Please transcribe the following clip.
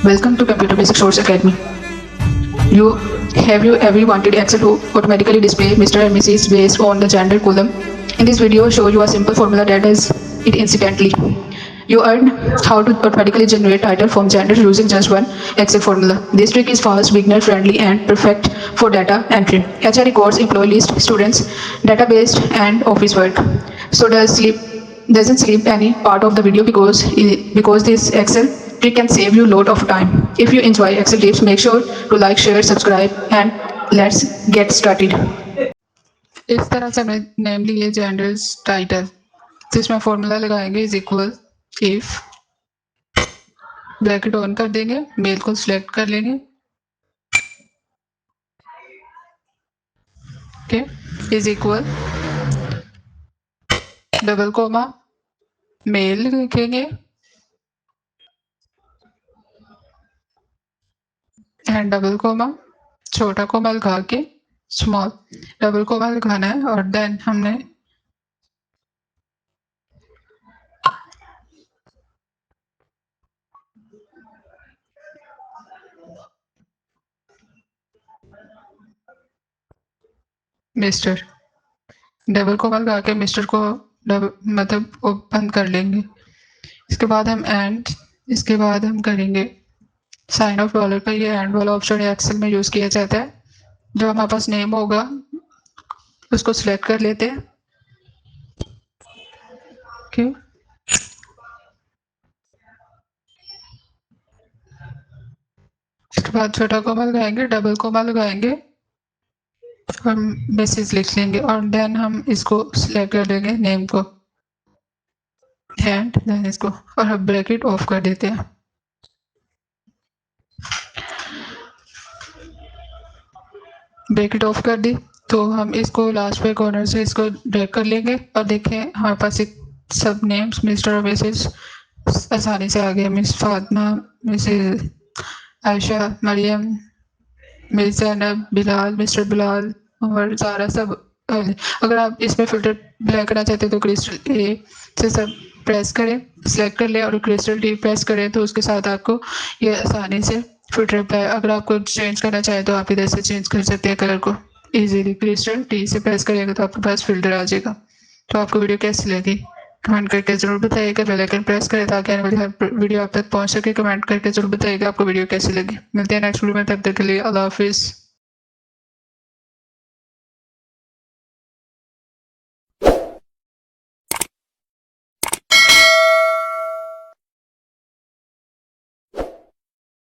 Welcome to Computer Basic Source Academy. You have you ever wanted Excel to automatically display Mr. and Mrs. based on the gender column? In this video, show you a simple formula that does it instantly. You earn how to automatically generate title from gender using just one Excel formula. This trick is fast, beginner friendly, and perfect for data entry. HR records, employee list, students, database, and office work. So doesn't sleep any part of the video because this Excel trick can save you a lot of time. If you enjoy Excel tips, make sure to like, share, subscribe, and let's get started. इस तरह से हमने name लिए genders title, तो इसमें formula लगाएंगे is equal if, bracket on कर देंगे, मेल को सिलेक्ट कर लेंगे, okay, is equal double comma male लिखेंगे एंड डबल कोमा छोटा कोमा लगा के स्मॉल डबल कोमा लगाना है और देन हमने मिस्टर डबल कोमा लगा के मिस्टर को मतलब बंद कर लेंगे। इसके बाद हम एंड, इसके बाद हम करेंगे साइन ऑफ डॉलर का। ये एंड वाला ऑप्शन एक्सेल में यूज किया जाता है। जो हमारे पास नेम होगा उसको सिलेक्ट कर लेते हैं, ओके। इसके बाद छोटा कोमा लगाएंगे, डबल कोमा लगाएंगे और मैसेज लिख लेंगे और देन हम इसको सिलेक्ट कर लेंगे नेम को एंड देन इसको और हम ब्रैकेट ऑफ कर देते हैं। ब्रैकेट ऑफ कर दी तो हम इसको लास्ट पे कॉर्नर से इसको ड्रैग कर लेंगे और देखें हमारे पास एक सब नेम्स मिस्टर और मिसेस आसानी से आ गए। Miss Fatima, missus Ayesha, Maryam, miss Zainab, Bilal, mister Bilal और सारा सब। अगर आप इसमें फिल्टर ब्लैक करना चाहते हैं तो क्रिस्टल ए से सब प्रेस करें, सिलेक्ट कर लें और क्रिस्टल टी प्रेस करें तो उसके साथ आपको ये आसानी से फिल्टर अप्लाई। अगर आपको चेंज करना चाहें तो आप इधर से चेंज कर सकते हैं कलर को इजीली। क्रिस्टल टी से प्रेस करेंगे तो आपके पास फिल्टर आ जाएगा। तो आपको वीडियो कैसी लगी कमेंट करके जरूर बताइएगा। बेल आइकन प्रेस करें ताकि आने वाली हर वीडियो आप तक पहुंच सके। कमेंट करके जरूर बताइएगा आपको वीडियो कैसी लगी। मिलते हैं नेक्स्ट वीडियो में, तब तक के लिए अल्लाह हाफिज़।